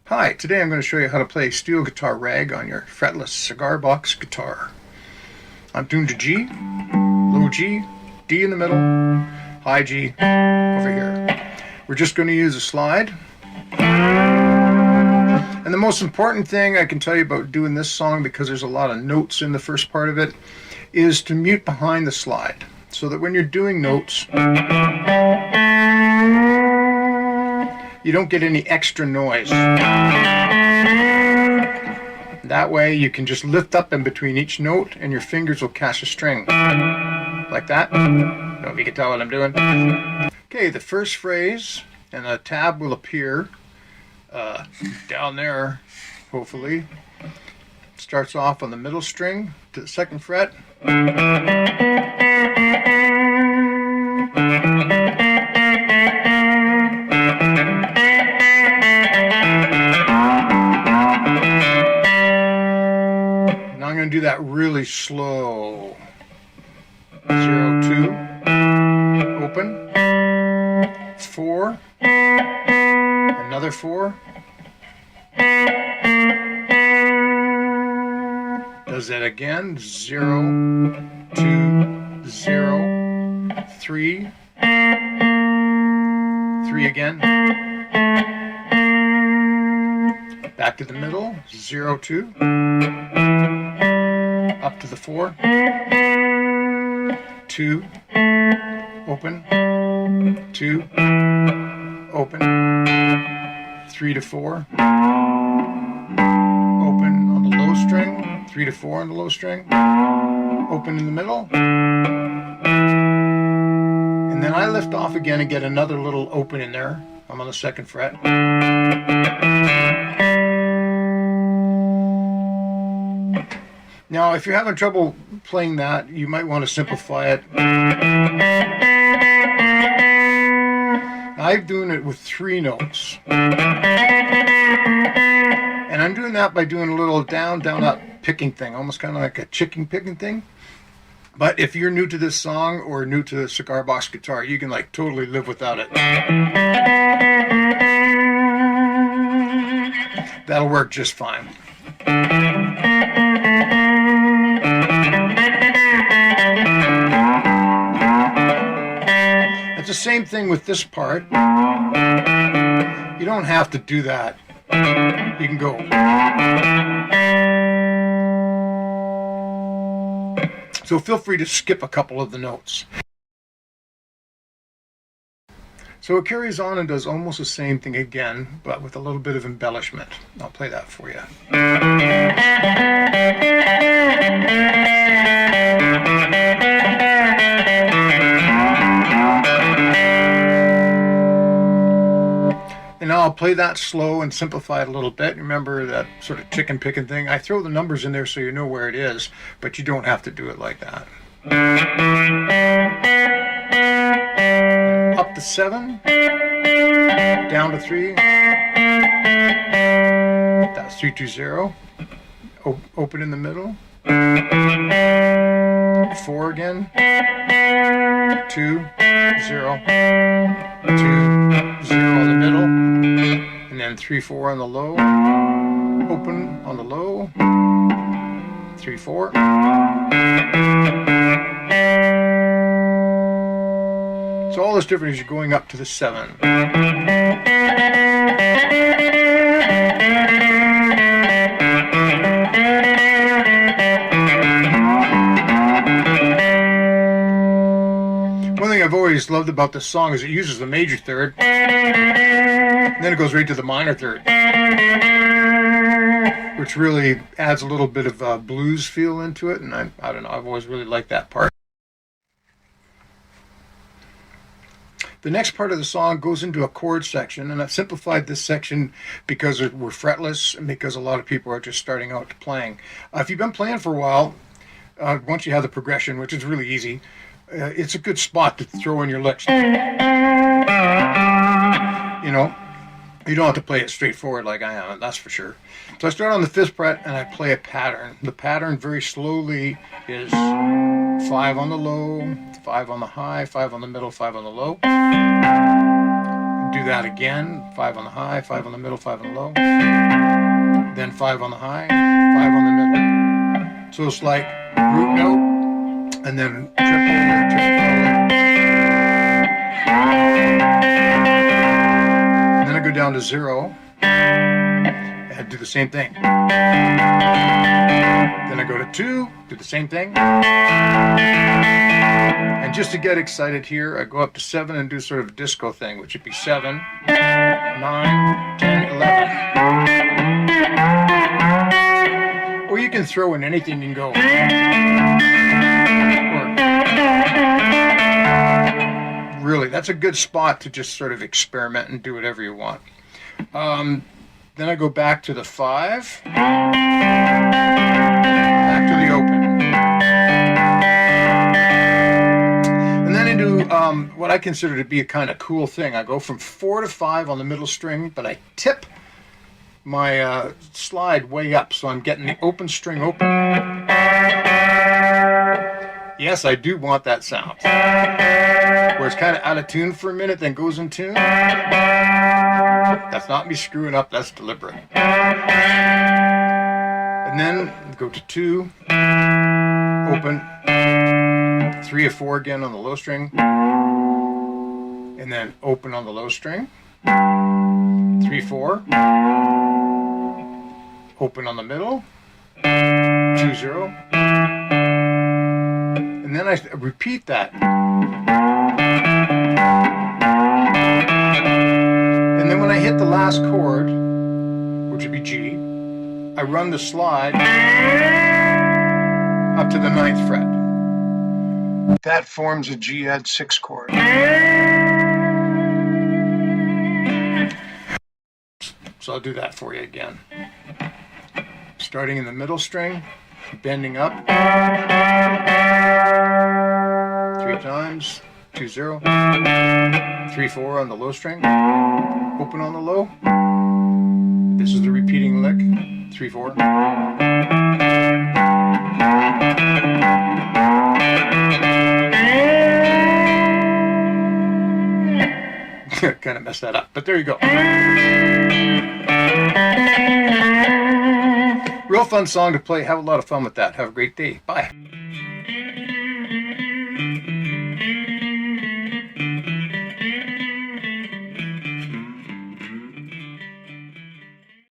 Hi, today I'm going to show you how to play steel guitar rag on your fretless cigar box guitar. I'm tuned to G, low G, D in the middle, high G over here. We're just going to use a slide. And the most important thing I can tell you about doing this song, because there's a lot of notes in the first part of it, is to mute behind the slide, so that when you're doing notes, you don't get any extra noise. That way you can just lift up in between each note and your fingers will catch a string. Like that. I don't know if you can tell what I'm doing. Okay, the first phrase, and a tab will appear down there, hopefully. It starts off on the middle string to the second fret. I'm going to do that really slow. 0, 2, open, 4, another 4, does that again, 0, 2, 0, 3, 3 again, back to the middle, 0, 2, up to the 4, 2, open, 2, open, 3 to 4, open on the low string, 3 to 4 on the low string, open in the middle, and then I lift off again and get another little open in there. I'm on the second fret. Now, if you're having trouble playing that, you might want to simplify it. I'm doing it with 3 notes. And I'm doing that by doing a little down, down, up picking thing, almost kind of like a chicken picking thing. But if you're new to this song or new to the cigar box guitar, you can like totally live without it. That'll work just fine. It's the same thing with this part. You don't have to do that. You can go. So feel free to skip a couple of the notes. So it carries on and does almost the same thing again, but with a little bit of embellishment. I'll play that for you. And now I'll play that slow and simplify it a little bit. Remember that sort of chicken picking thing? I throw the numbers in there so you know where it is, but you don't have to do it like that. Up to 7, down to 3, that's 3, 2, 0, open in the middle, 4 again, 2, 0, 2, 0 in the middle, and then 3, 4 on the low, open on the low, 3, 4. So all that's different is you're going up to the 7. One thing I've always loved about this song is it uses the major third, and then it goes right to the minor third. which really adds a little bit of a blues feel into it, and I don't know, I've always really liked that part. The next part of the song goes into a chord section, and I've simplified this section because we're fretless and because a lot of people are just starting out playing. If you've been playing for a while, once you have the progression, which is really easy, it's a good spot to throw in your licks. You know, you don't have to play it straightforward like I am, that's for sure. So I start on the 5th fret and I play a pattern. The pattern very slowly is 5 on the low, 5 on the high, 5 on the middle, 5 on the low. Do that again, 5 on the high, 5 on the middle, 5 on the low. Then 5 on the high, 5 on the middle. So it's like root note, and then triple, triple. And then I go down to 0 and do the same thing. Then I go to 2, do the same thing. And just to get excited here, I go up to 7 and do sort of a disco thing, which would be 7, 9, 10, 11. Or you can throw in anything and go. Really, that's a good spot to just sort of experiment and do whatever you want. Then I go back to the 5, back to the open. And then into what I consider to be a kind of cool thing. I go from 4 to 5 on the middle string, but I tip my slide way up, so I'm getting the open string open. Yes, I do want that sound. Where it's kind of out of tune for a minute, then goes in tune. That's not me screwing up, that's deliberate. And then go to 2, open, 3 or 4 again on the low string, and then open on the low string, 3, 4, open on the middle, 2, 0, and then I repeat that. And then when I hit the last chord, which would be G, I run the slide up to the 9th fret. That forms a G add 6 chord. So I'll do that for you again. Starting in the middle string, bending up 3 times, 2, 0, 3, 4 on the low string, open on the low. This is the repeating lick, 3, 4. Kind of messed that up, but there you go. Real fun song to play. Have a lot of fun with that. Have a great day. Bye.